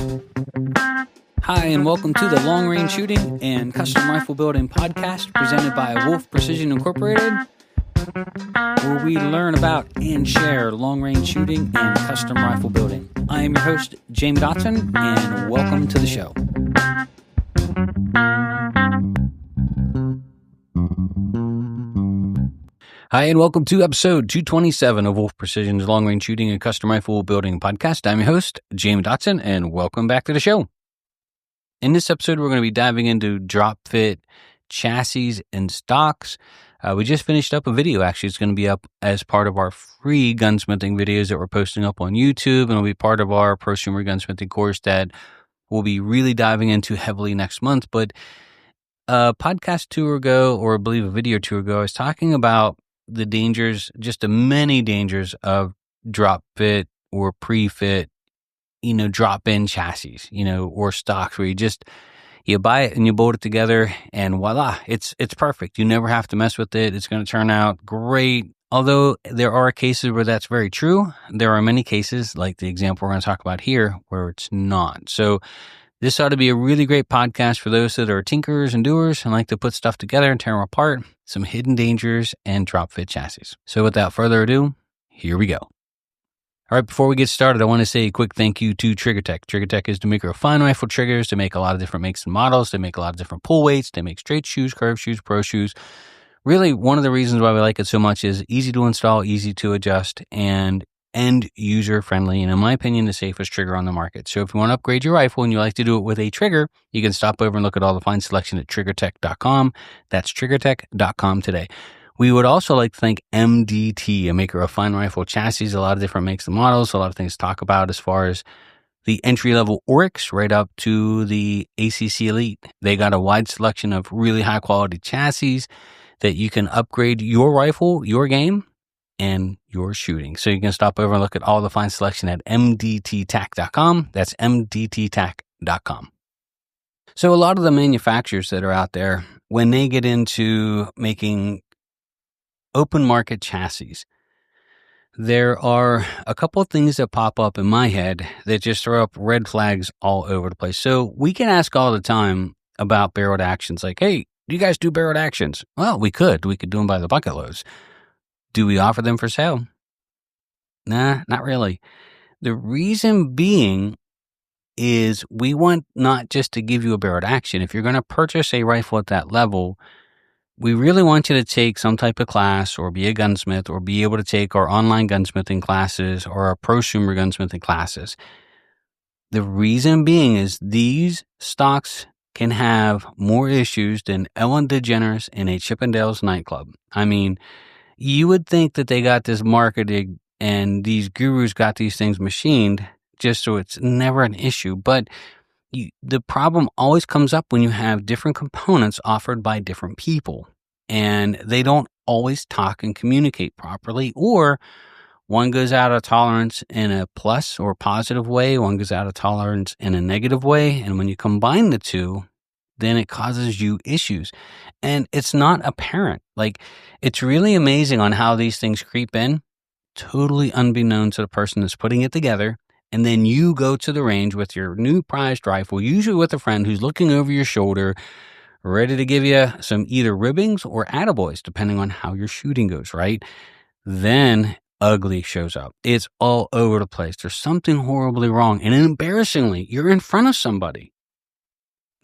Hi, and welcome to the Long Range Shooting and Custom Rifle Building podcast presented by Wolf Precision Incorporated, where we learn about and share long range shooting and custom rifle building. I am your host, Jamie Dotson, and welcome to the show. Hi, and welcome to episode 227 of Wolf Precision's Long Range Shooting and Custom Rifle Building podcast. I'm your host, Jamie Dotson, and welcome back to the show. In this episode, we're going to be diving into drop fit chassis and stocks. We just finished up a video. Actually, it's going to be up as part of our free gunsmithing videos that we're posting up on YouTube, and it'll be part of our prosumer gunsmithing course that we'll be really diving into heavily next month. But a podcast two ago, or I believe a video or two ago, I was talking about the dangers, just the many dangers of drop fit or pre-fit, drop-in chassis, or stocks where you buy it and you bolt it together and voila, it's perfect. You never have to mess with it. It's going to turn out great. Although there are cases where that's very true, there are many cases, like the example we're going to talk about here, where it's not. So this ought to be a really great podcast for those that are tinkerers and doers and like to put stuff together and tear them apart, some hidden dangers and drop fit chassis. So without further ado, here we go. All right, before we get started, I want to say a quick thank you to TriggerTech. TriggerTech is the maker of fine rifle triggers. They make a lot of different makes and models. They make a lot of different pull weights. They make straight shoes, curved shoes, pro shoes. Really, one of the reasons why we like it so much is easy to install, easy to adjust, and end user friendly. And in my opinion, the safest trigger on the market. So if you want to upgrade your rifle and you like to do it with a trigger, you can stop over and look at all the fine selection at triggertech.com. That's triggertech.com today. We would also like to thank MDT, a maker of fine rifle chassis, a lot of different makes and models, a lot of things to talk about as far as the entry-level Oryx right up to the ACC Elite. They got a wide selection of really high-quality chassis that you can upgrade your rifle, your game, and your shooting. So you can stop over and look at all the fine selection at mdttac.com. That's mdttac.com. So a lot of the manufacturers that are out there, when they get into making open market chassis, there are a couple of things that pop up in my head that just throw up red flags all over the place. So we can ask all the time about barreled actions, like, hey, do you guys do barreled actions? Well, we could do them by the bucket loads. Do we offer them for sale? Nah, not really. The reason being is we want not just to give you a barreled action. If you're going to purchase a rifle at that level, we really want you to take some type of class or be a gunsmith or be able to take our online gunsmithing classes or our prosumer gunsmithing classes. The reason being is these stocks can have more issues than Ellen DeGeneres in a Chippendales nightclub. I mean, you would think that they got this marketed and these gurus got these things machined just so it's never an issue. But the problem always comes up when you have different components offered by different people and they don't always talk and communicate properly, or one goes out of tolerance in a plus or positive way, one goes out of tolerance in a negative way. And when you combine the two, then it causes you issues. And it's not apparent. Like, it's really amazing on how these things creep in, totally unbeknown to the person that's putting it together. And then you go to the range with your new prized rifle, usually with a friend who's looking over your shoulder, ready to give you some either ribbings or attaboys, depending on how your shooting goes, right? Then ugly shows up. It's all over the place. There's something horribly wrong. And embarrassingly, you're in front of somebody.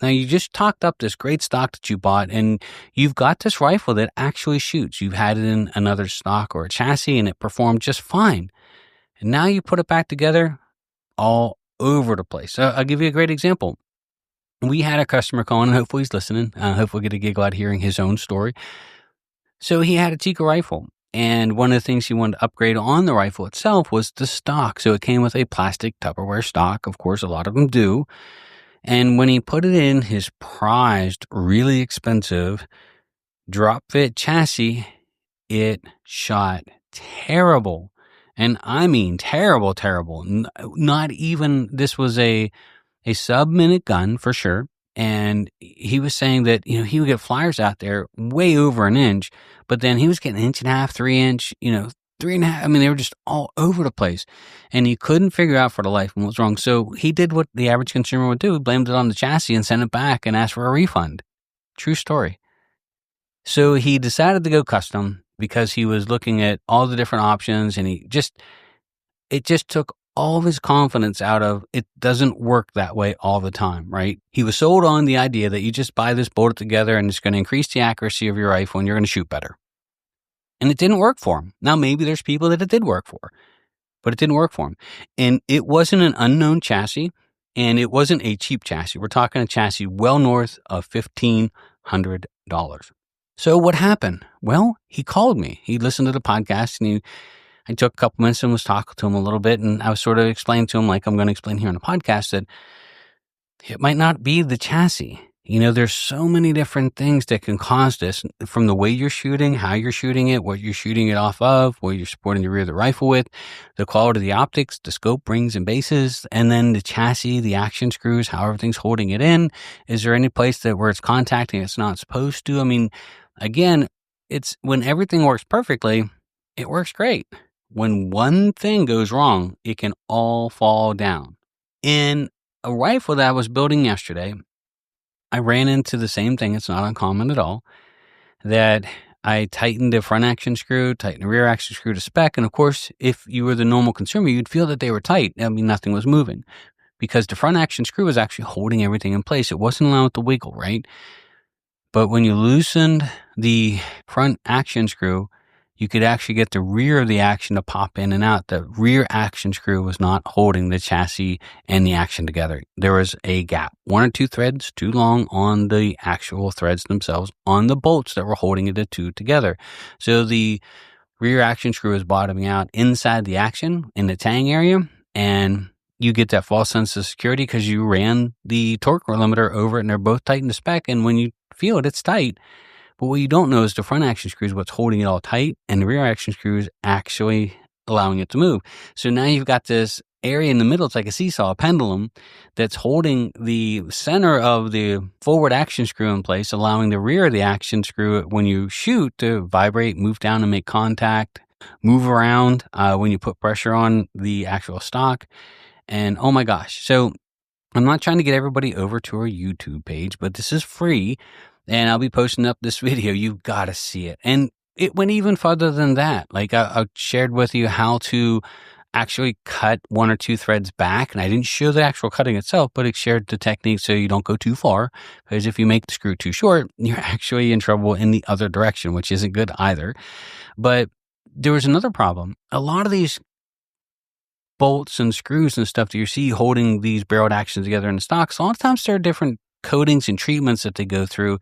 Now, you just talked up this great stock that you bought, and you've got this rifle that actually shoots. You've had it in another stock or a chassis, and it performed just fine. And now you put it back together, all over the place. So I'll give you a great example. We had a customer calling, and hopefully he's listening. Hopefully we'll get a giggle out hearing his own story. So he had a Tikka rifle, and one of the things he wanted to upgrade on the rifle itself was the stock. So it came with a plastic Tupperware stock. Of course, a lot of them do. And when he put it in his prized, really expensive drop fit chassis, it shot terrible. And I mean terrible. Not even, this was a sub-minute gun for sure. And he was saying that, he would get flyers out there way over an inch, but then he was getting 1.5 inch, 3 inch, 3.5. I mean, they were just all over the place. And he couldn't figure out for the life what was wrong. So he did what the average consumer would do. He blamed it on the chassis and sent it back and asked for a refund. True story. So he decided to go custom because he was looking at all the different options, and it just took all of his confidence out of it doesn't work that way all the time, right? He was sold on the idea that you just buy this, bolt it together, and it's going to increase the accuracy of your rifle and you're going to shoot better. And it didn't work for him. Now, maybe there's people that it did work for, but it didn't work for him. And it wasn't an unknown chassis, and it wasn't a cheap chassis. We're talking a chassis well north of $1,500. So what happened? Well, he called me. He listened to the podcast, and I took a couple minutes and was talking to him a little bit, and I was sort of explaining to him, like I'm going to explain here on the podcast, that it might not be the chassis. There's so many different things that can cause this, from the way you're shooting, how you're shooting it, what you're shooting it off of, what you're supporting the rear of the rifle with, the quality of the optics, the scope, rings, and bases, and then the chassis, the action screws, how everything's holding it in. Is there any place where it's contacting it's not supposed to? I mean, again, it's when everything works perfectly, it works great. When one thing goes wrong, it can all fall down. In a rifle that I was building yesterday, I ran into the same thing. It's not uncommon at all, that I tightened the front action screw, tightened the rear action screw to spec. And of course, if you were the normal consumer, you'd feel that they were tight. I mean, nothing was moving because the front action screw was actually holding everything in place. It wasn't allowing it to wiggle, right? But when you loosened the front action screw, you could actually get the rear of the action to pop in and out. The rear action screw was not holding the chassis and the action together. There was a gap, 1 or 2 threads too long on the actual threads themselves on the bolts that were holding the two together. So the rear action screw is bottoming out inside the action in the tang area, and you get that false sense of security because you ran the torque limiter over it, and they're both tight in the spec, and when you feel it, it's tight. But what you don't know is the front action screw is what's holding it all tight, and the rear action screw is actually allowing it to move. So now you've got this area in the middle. It's like a seesaw, a pendulum, that's holding the center of the forward action screw in place, allowing the rear of the action screw, when you shoot, to vibrate, move down and make contact, move around when you put pressure on the actual stock. And oh my gosh. So I'm not trying to get everybody over to our YouTube page, but this is free. And I'll be posting up this video. You've got to see it. And it went even further than that. Like I shared with you how to actually cut 1 or 2 threads back. And I didn't show the actual cutting itself, but it shared the technique so you don't go too far. Because if you make the screw too short, you're actually in trouble in the other direction, which isn't good either. But there was another problem. A lot of these bolts and screws and stuff that you see holding these barreled actions together in the stocks, a lot of times there are different coatings and treatments that they go through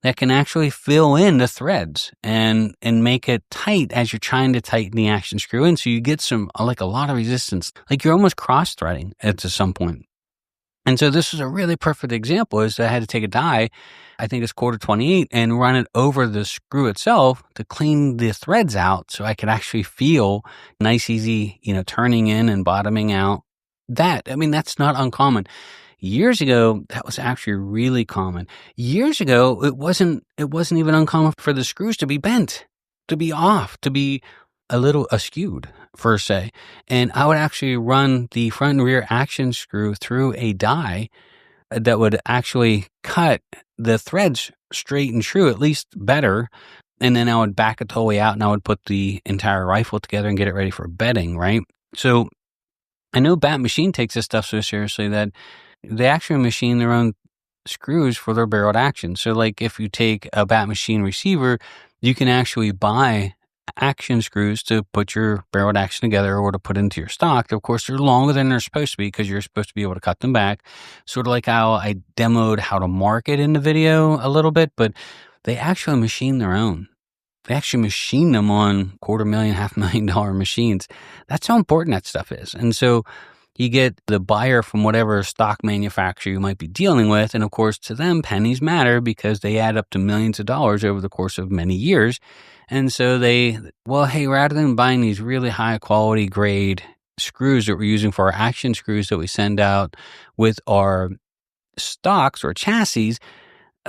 that can actually fill in the threads and make it tight as you're trying to tighten the action screw in. So you get a lot of resistance, like you're almost cross-threading at some point. And so this is a really perfect example. Is I had to take a die, I think it's 1/4 and run it over the screw itself to clean the threads out so I could actually feel nice, easy, turning in and bottoming out. That's not uncommon. Years ago, that was actually really common. Years ago, it wasn't even uncommon for the screws to be bent, to be off, to be a little askewed, per se. And I would actually run the front and rear action screw through a die that would actually cut the threads straight and true, at least better. And then I would back it the whole way out, and I would put the entire rifle together and get it ready for bedding, right? So I know Bat Machine takes this stuff so seriously that they actually machine their own screws for their barreled action. So like if you take a Bat Machine receiver, you can actually buy action screws to put your barreled action together or to put into your stock. Of course, they're longer than they're supposed to be because you're supposed to be able to cut them back. Sort of like how I demoed how to mark it in the video a little bit, but they actually machine their own. They actually machine them on $250,000, $500,000 machines. That's how important that stuff is. And so you get the buyer from whatever stock manufacturer you might be dealing with. And of course, to them, pennies matter because they add up to millions of dollars over the course of many years. And so hey, rather than buying these really high quality grade screws that we're using for our action screws that we send out with our stocks or chassis,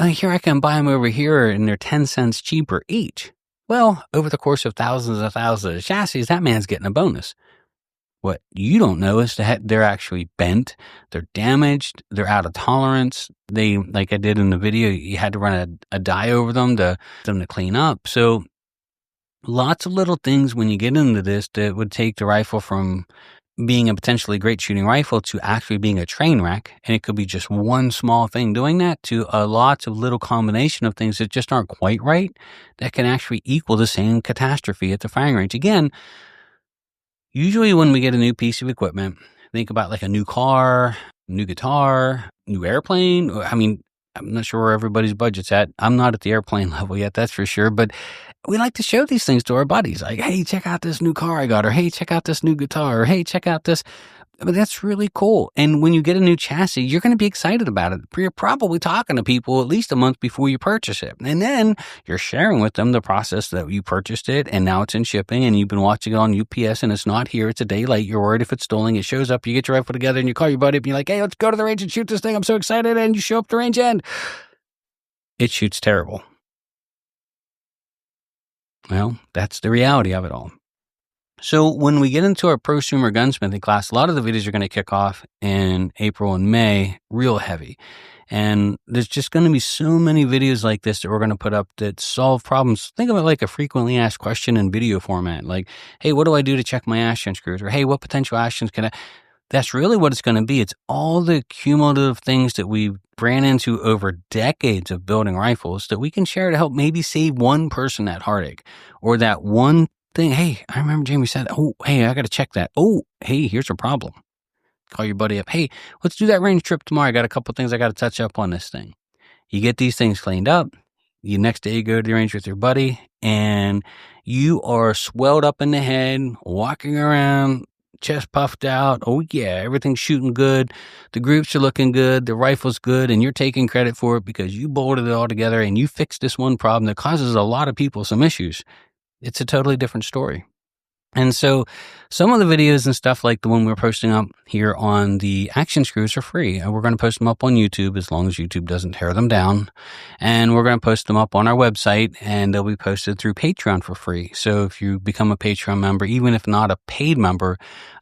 here I can buy them over here and they're 10 cents cheaper each. Well, over the course of thousands of chassis, that man's getting a bonus. What you don't know is that they're actually bent, they're damaged, they're out of tolerance. They, like I did in the video, you had to run a die over them to clean up. So lots of little things when you get into this that would take the rifle from being a potentially great shooting rifle to actually being a train wreck. And it could be just one small thing doing that to a lots of little combination of things that just aren't quite right that can actually equal the same catastrophe at the firing range. Again, usually when we get a new piece of equipment, think about like a new car, new guitar, new airplane. I mean, I'm not sure where everybody's budget's at. I'm not at the airplane level yet, that's for sure. But we like to show these things to our buddies. Like, hey, check out this new car I got, or hey, check out this new guitar, or hey, check out this. But that's really cool. And when you get a new chassis, you're going to be excited about it. You're probably talking to people at least a month before you purchase it. And then you're sharing with them the process that you purchased it, and now it's in shipping, and you've been watching it on UPS, and it's not here. It's a day late. You're worried if it's stolen. It shows up. You get your rifle together, and you call your buddy up, and you're like, hey, let's go to the range and shoot this thing. I'm so excited. And you show up to range end. It shoots terrible. Well, that's the reality of it all. So when we get into our prosumer gunsmithing class, a lot of the videos are going to kick off in April and May real heavy. And there's just going to be so many videos like this that we're going to put up that solve problems. Think of it like a frequently asked question in video format. Like, hey, what do I do to check my action screws? Or, hey, what potential actions can I... That's really what it's going to be. It's all the cumulative things that we ran into over decades of building rifles that we can share to help maybe save one person that heartache or that one thing. Hey, I remember Jamie said, oh, hey, I got to check that. Oh, hey, here's a problem. Call your buddy up. Hey, let's do that range trip tomorrow. I got a couple things I got to touch up on this thing. You get these things cleaned up. The next day you go to the range with your buddy and you are swelled up in the head, walking around, chest puffed out. Oh yeah, everything's shooting good. The groups are looking good. The rifle's good, and you're taking credit for it because you bolted it all together and you fixed this one problem that causes a lot of people some issues. It's a totally different story. And so some of the videos and stuff like the one we're posting up here on the action screws are free. And we're going to post them up on YouTube as long as YouTube doesn't tear them down. And we're going to post them up on our website, and they'll be posted through Patreon for free. So if you become a Patreon member, even if not a paid member,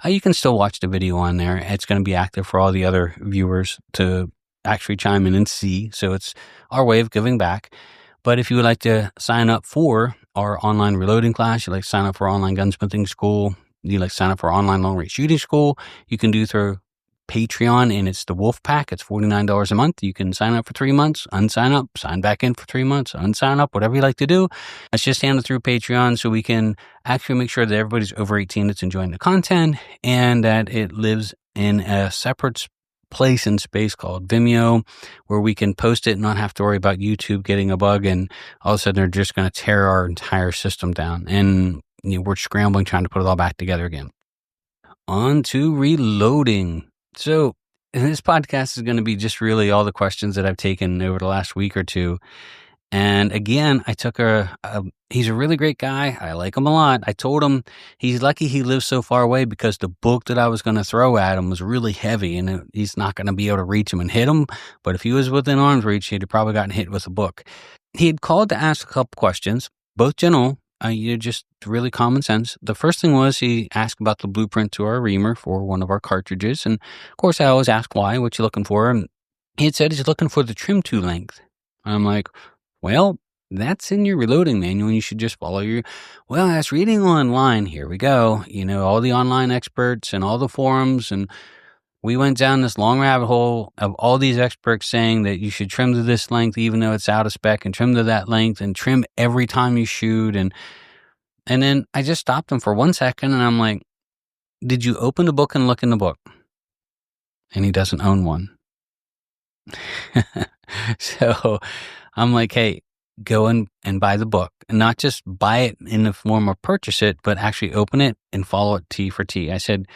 you can still watch the video on there. It's going to be active for all the other viewers to actually chime in and see. So it's our way of giving back. But if you would like to sign up for our online reloading class, you'd like to sign up for online gunsmithing school, you'd like to sign up for online long range shooting school, you can do through Patreon, and it's the Wolf Pack. It's $49 a month. You can sign up for 3 months, unsign up, sign back in for 3 months, unsign up, whatever you like to do. Let's just handle it through Patreon so we can actually make sure that everybody's over 18 that's enjoying the content and that it lives in a separate place and space called Vimeo where we can post it and not have to worry about YouTube getting a bug and all of a sudden they're just going to tear our entire system down, and we're scrambling trying to put it all back together again. On to reloading. So this podcast is going to be just really all the questions that I've taken over the last week or two. And again, I took he's a really great guy. I like him a lot. I told him he's lucky he lives so far away because the book that I was going to throw at him was really heavy and he's not going to be able to reach him and hit him. But if he was within arm's reach, he'd have probably gotten hit with a book. He had called to ask a couple questions, both general, just really common sense. The first thing was he asked about the blueprint to our reamer for one of our cartridges. And of course, I always ask why, what you looking for? And he had said he's looking for the trim to length. I'm like, well, that's in your reloading manual and you should just follow well, I was reading online. Here we go. All the online experts and all the forums. And we went down this long rabbit hole of all these experts saying that you should trim to this length, even though it's out of spec, and trim to that length and trim every time you shoot. And then I just stopped him for 1 second and I'm like, did you open the book and look in the book? And he doesn't own one. So I'm like, hey, go and buy the book, and not just buy it in the form of purchase it, but actually open it and follow it T for T. I said,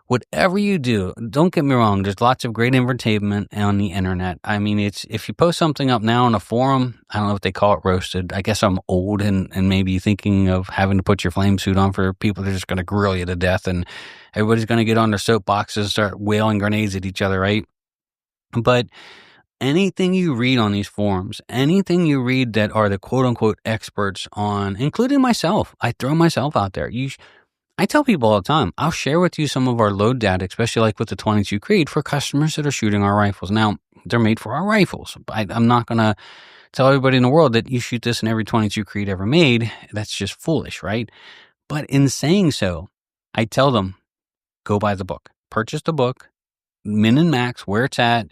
whatever you do, don't get me wrong. There's lots of great entertainment on the internet. I mean, if you post something up now on a forum, I don't know what they call it, roasted. I guess I'm old and maybe thinking of having to put your flame suit on for people that are just going to grill you to death, and everybody's going to get on their soapboxes and start wailing grenades at each other, right? But anything you read on these forums, anything you read that are the quote unquote experts on, including myself, I throw myself out there. I tell people all the time, I'll share with you some of our load data, especially like with the 22 Creed for customers that are shooting our rifles. Now, they're made for our rifles. I'm not going to tell everybody in the world that you shoot this in every 22 Creed ever made. That's just foolish, right? But in saying so, I tell them, go buy the book, purchase the book, min and max, where it's at,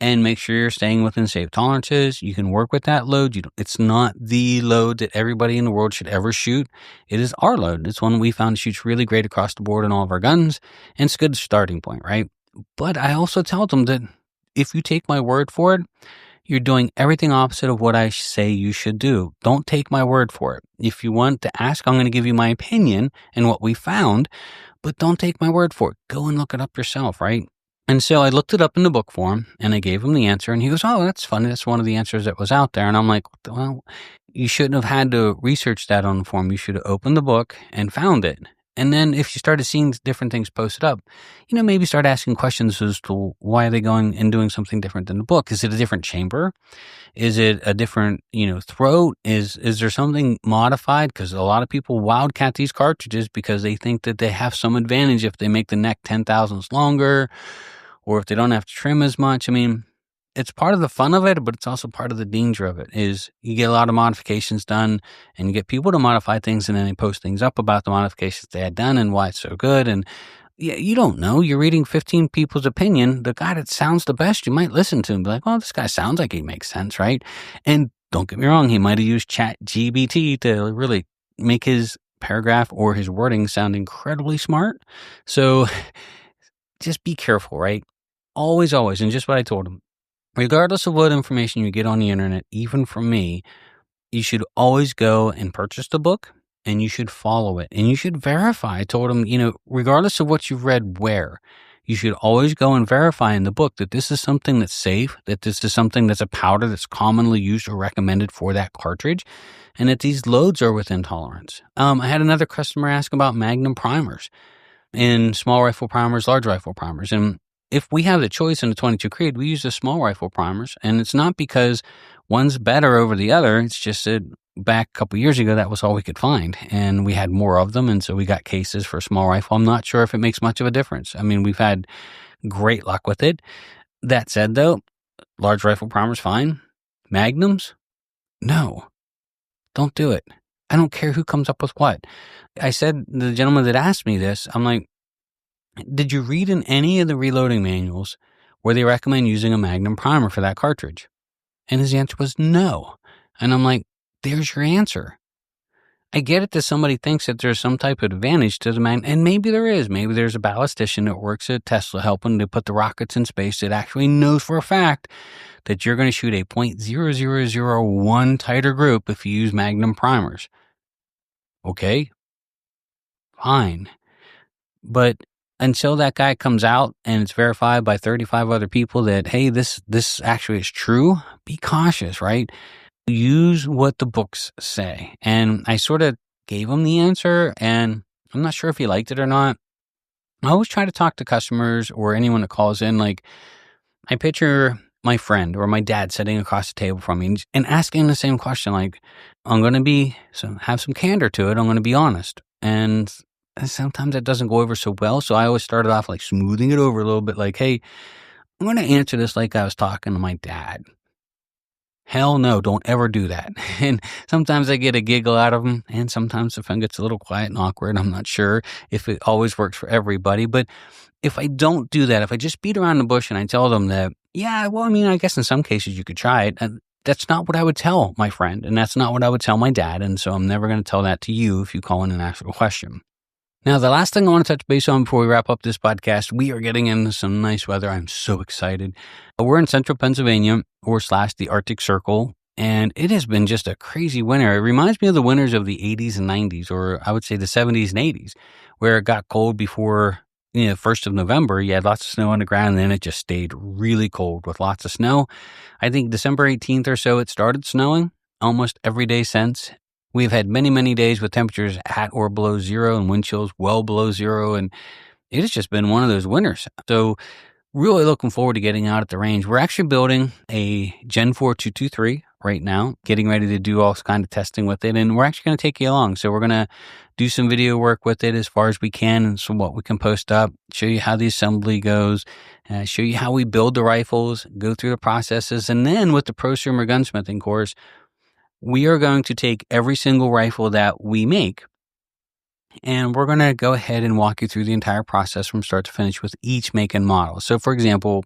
and make sure you're staying within safe tolerances. You can work with that load. It's not the load that everybody in the world should ever shoot. It is our load. It's one we found shoots really great across the board on all of our guns, and it's a good starting point, right? But I also tell them that if you take my word for it, you're doing everything opposite of what I say you should do. Don't take my word for it. If you want to ask, I'm going to give you my opinion and what we found, but don't take my word for it. Go and look it up yourself, right? And so I looked it up in the book form and I gave him the answer and he goes, oh, that's funny. That's one of the answers that was out there. And I'm like, well, you shouldn't have had to research that on the form. You should have opened the book and found it. And then if you started seeing different things posted up, maybe start asking questions as to why are they going and doing something different than the book? Is it a different chamber? Is it a different, throat? Is there something modified? Because a lot of people wildcat these cartridges because they think that they have some advantage if they make the neck 10 thousandths longer or if they don't have to trim as much. I mean, it's part of the fun of it, but it's also part of the danger of it is you get a lot of modifications done and you get people to modify things and then they post things up about the modifications they had done and why it's so good. And yeah, you don't know. You're reading 15 people's opinion. The guy that sounds the best, you might listen to him and be like, well, this guy sounds like he makes sense, right? And don't get me wrong, he might have used ChatGPT to really make his paragraph or his wording sound incredibly smart. So just be careful, right? Always, and just what I told him, regardless of what information you get on the internet, even from me, you should always go and purchase the book and you should follow it and you should verify. I told him, regardless of what you've read where, you should always go and verify in the book that this is something that's safe, that this is something that's a powder that's commonly used or recommended for that cartridge, and that these loads are within tolerance. I had another customer ask about Magnum primers in small rifle primers, large rifle primers, and if we have the choice in the 22 Creed, we use the small rifle primers, and it's not because one's better over the other. It's just that back a couple years ago, that was all we could find, and we had more of them, and so we got cases for small rifle. I'm not sure if it makes much of a difference. I mean, we've had great luck with it. That said, though, large rifle primers, fine. Magnums? No. Don't do it. I don't care who comes up with what. I said to the gentleman that asked me this, I'm like, did you read in any of the reloading manuals where they recommend using a Magnum primer for that cartridge? And his answer was no. And I'm like, there's your answer. I get it that somebody thinks that there's some type of advantage to the Magnum, and maybe there is. Maybe there's a ballistician that works at Tesla helping to put the rockets in space that actually knows for a fact that you're going to shoot a .0001 tighter group if you use Magnum primers. Okay, fine. But until that guy comes out and it's verified by 35 other people that, hey, this actually is true, be cautious, right? Use what the books say. And I sort of gave him the answer, and I'm not sure if he liked it or not. I always try to talk to customers or anyone that calls in. Like, I picture my friend or my dad sitting across the table from me and asking the same question. Like, I'm going to have some candor to it. I'm going to be honest. And sometimes that doesn't go over so well. So I always started off like smoothing it over a little bit. Like, hey, I'm going to answer this like I was talking to my dad. Hell no, don't ever do that. And sometimes I get a giggle out of them, and sometimes the phone gets a little quiet and awkward. I'm not sure if it always works for everybody, but if I don't do that, if I just beat around the bush and I tell them that, yeah, well, I mean, I guess in some cases you could try it. That's not what I would tell my friend, and that's not what I would tell my dad, and so I'm never going to tell that to you if you call in and ask a question. Now, the last thing I want to touch base on before we wrap up this podcast, we are getting into some nice weather. I'm so excited. We're in central Pennsylvania, or / the Arctic Circle, and it has been just a crazy winter. It reminds me of the winters of the 80s and 90s, or I would say the 70s and 80s, where it got cold before 1st of November. You had lots of snow on the ground, and then it just stayed really cold with lots of snow. I think December 18th or so, it started snowing almost every day since. We've had many, many days with temperatures at or below zero and wind chills well below zero, and it has just been one of those winters. So really looking forward to getting out at the range. We're actually building a Gen 4 223 right now, getting ready to do all kind of testing with it. And we're actually going to take you along. So we're going to do some video work with it as far as we can, and so what we can post up, show you how the assembly goes, show you how we build the rifles, go through the processes. And then with the prosumer gunsmithing course, we are going to take every single rifle that we make, and we're going to go ahead and walk you through the entire process from start to finish with each make and model. So for example,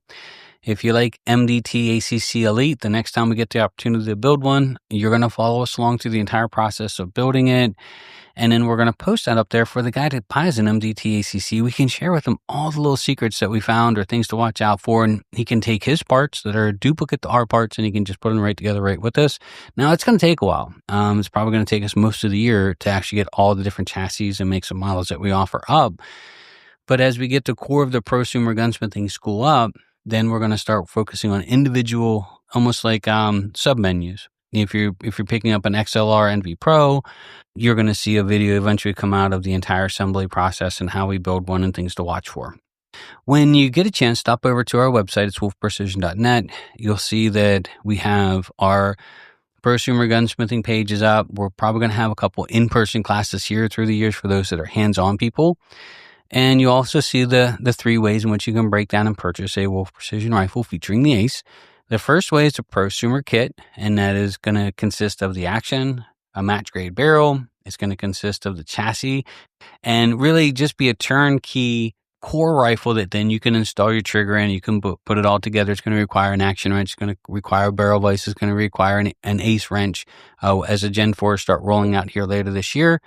if you like MDT ACC Elite, the next time we get the opportunity to build one, you're going to follow us along through the entire process of building it. And then we're going to post that up there for the guy that buys an MDT ACC. We can share with him all the little secrets that we found or things to watch out for. And he can take his parts that are duplicate to our parts, and he can just put them right together right with us. Now, it's going to take a while. It's probably going to take us most of the year to actually get all the different chassis and makes and models that we offer up. But as we get the core of the prosumer gunsmithing school up, then we're going to start focusing on individual, almost like sub-menus. If you're picking up an XLR NV Pro, you're going to see a video eventually come out of the entire assembly process and how we build one and things to watch for. When you get a chance, stop over to our website. It's wolfprecision.net. You'll see that we have our prosumer gunsmithing pages up. We're probably going to have a couple in-person classes here through the years for those that are hands-on people. And you also see the 3 ways in which you can break down and purchase a Wolf Precision rifle featuring the Ace. The first way is a prosumer kit, and that is going to consist of the action, a match grade barrel. It's going to consist of the chassis, and really just be a turnkey core rifle that then you can install your trigger in. You can put it all together. It's going to require an action wrench. It's going to require a barrel vise. It's going to require an Ace wrench as a Gen 4 start rolling out here later this year.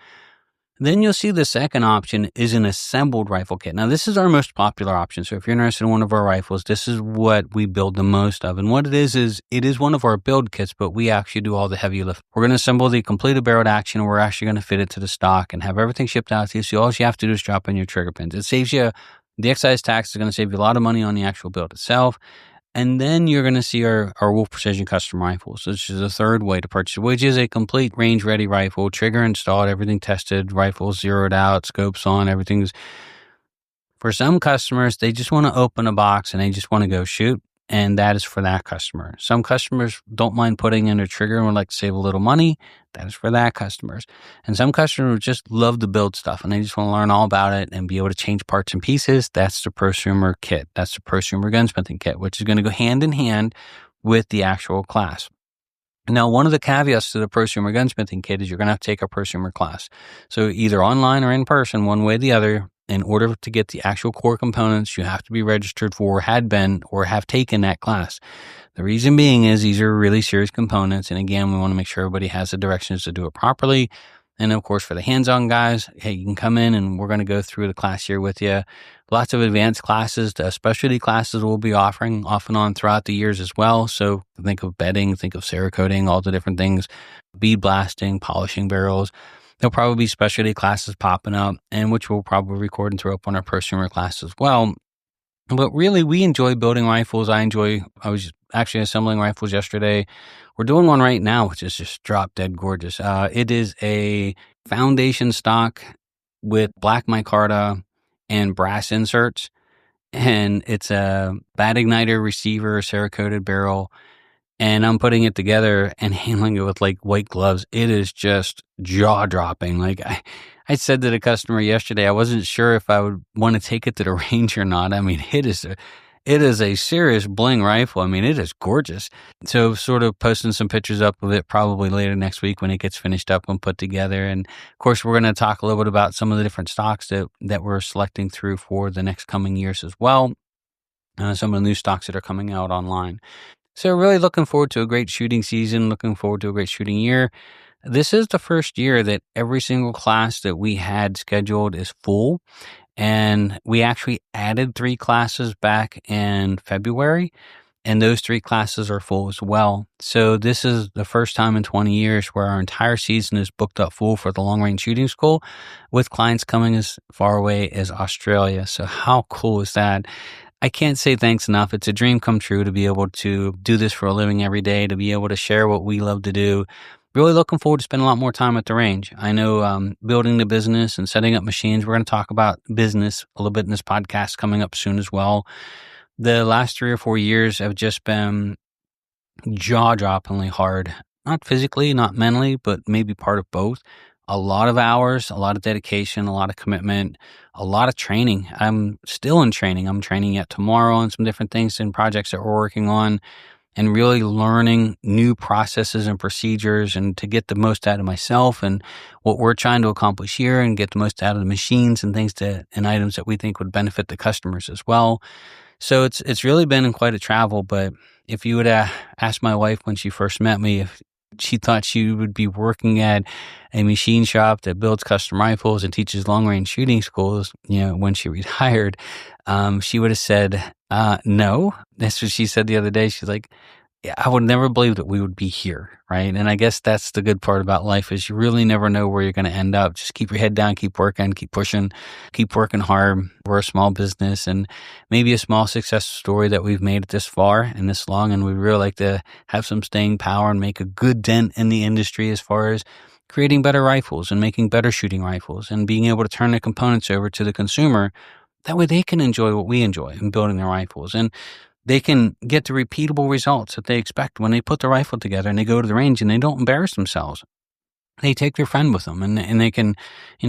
Then you'll see the second option is an assembled rifle kit. Now, this is our most popular option. So if you're interested in one of our rifles, this is what we build the most of. And what it is one of our build kits, but we actually do all the heavy lift. We're going to assemble the completed barreled action, and we're actually going to fit it to the stock and have everything shipped out to you. So all you have to do is drop in your trigger pins. It saves you, the excise tax is going to save you a lot of money on the actual build itself. And then you're going to see our Wolf Precision custom rifles, which is the third way to purchase, which is a complete range-ready rifle, trigger installed, everything tested, rifles zeroed out, scopes on, everything's. For some customers, they just want to open a box and they just want to go shoot, and that is for that customer. Some customers don't mind putting in a trigger and would like to save a little money. That is for that customers. And some customers just love to build stuff and they just want to learn all about it and be able to change parts and pieces. That's the prosumer kit. That's the prosumer gunsmithing kit, which is going to go hand in hand with the actual class. Now, one of the caveats to the prosumer gunsmithing kit is you're going to have to take a prosumer class. So either online or in person, one way or the other. In order to get the actual core components, you have to be registered for, had been, or have taken that class. The reason being is these are really serious components. And again, we want to make sure everybody has the directions to do it properly. And of course, for the hands-on guys, hey, you can come in and we're going to go through the class here with you. Lots of advanced classes, specialty classes we'll be offering off and on throughout the years as well. So think of bedding, think of Cerakoting, all the different things, bead blasting, polishing barrels. There'll probably be specialty classes popping up, and which we'll probably record and throw up on our prosumer class as well. But really, we enjoy building rifles. I was actually assembling rifles yesterday. We're doing one right now, which is just drop dead gorgeous. It is a foundation stock with black micarta and brass inserts, and it's a bat igniter receiver, Cerakoted barrel. And I'm putting it together and handling it with like white gloves. It is just jaw dropping. Like I said to the customer yesterday, I wasn't sure if I would want to take it to the range or not. I mean, it is a serious bling rifle. I mean, it is gorgeous. So sort of posting some pictures up of it probably later next week when it gets finished up and put together. And of course, we're going to talk a little bit about some of the different stocks that we're selecting through for the next coming years as well. Some of the new stocks that are coming out online. So really looking forward to a great shooting season, looking forward to a great shooting year. This is the first year that every single class that we had scheduled is full. And we actually added 3 classes back in February, and those 3 classes are full as well. So this is the first time in 20 years where our entire season is booked up full for the long range shooting school, with clients coming as far away as Australia. So how cool is that? I can't say thanks enough. It's a dream come true to be able to do this for a living every day, to be able to share what we love to do. Really looking forward to spending a lot more time at the range. I know building the business and setting up machines. We're going to talk about business a little bit in this podcast coming up soon as well. The last 3 or 4 years have just been jaw-droppingly hard. Not physically, not mentally, but maybe part of both. A lot of hours, a lot of dedication, a lot of commitment, a lot of training. I'm still in training. I'm training yet tomorrow on some different things and projects that we're working on, and really learning new processes and procedures, and to get the most out of myself and what we're trying to accomplish here, and get the most out of the machines and things and items that we think would benefit the customers as well. So it's really been quite a travel. But if you would ask my wife when she first met me if she thought she would be working at a machine shop that builds custom rifles and teaches long-range shooting schools, when she retired, she would have said, no. That's what she said the other day. She's like, yeah, I would never believe that we would be here, right? And I guess that's the good part about life, is you really never know where you're going to end up. Just keep your head down, keep working, keep pushing, keep working hard. We're a small business, and maybe a small success story that we've made it this far and this long, and we'd really like to have some staying power and make a good dent in the industry as far as creating better rifles and making better shooting rifles and being able to turn the components over to the consumer. That way they can enjoy what we enjoy in building their rifles, and they can get the repeatable results that they expect when they put the rifle together and they go to the range and they don't embarrass themselves. They take their friend with them, and they can,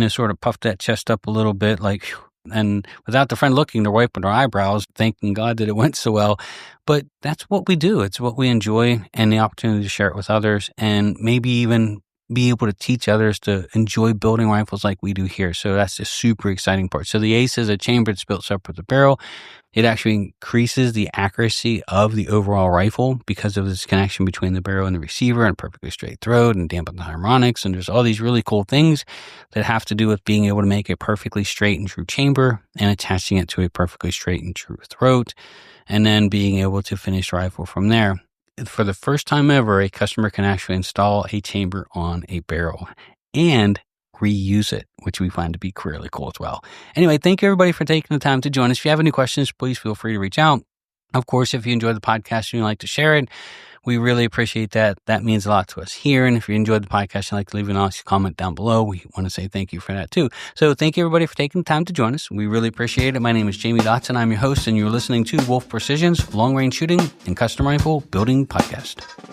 sort of puff that chest up a little bit, like, whew, and without the friend looking, they're wiping their eyebrows, thanking God that it went so well. But that's what we do. It's what we enjoy, and the opportunity to share it with others, and maybe even be able to teach others to enjoy building rifles like we do here. So that's the super exciting part. So the Ace is a chamber that's built separate with the barrel. It actually increases the accuracy of the overall rifle because of this connection between the barrel and the receiver, and perfectly straight throat, and dampen the harmonics. And there's all these really cool things that have to do with being able to make a perfectly straight and true chamber and attaching it to a perfectly straight and true throat, and then being able to finish the rifle from there. For the first time ever, a customer can actually install a chamber on a barrel and reuse it, which we find to be really cool as well. Anyway, thank you everybody for taking the time to join us. If you have any questions, please feel free to reach out. Of course, if you enjoyed the podcast and you'd like to share it, we really appreciate that. That means a lot to us here. And if you enjoyed the podcast and you'd like to leave an honest comment down below, we want to say thank you for that too. So thank you everybody for taking the time to join us. We really appreciate it. My name is Jamie Dotson. I'm your host, and you're listening to Wolf Precision's Long Range Shooting and Custom Rifle Building Podcast.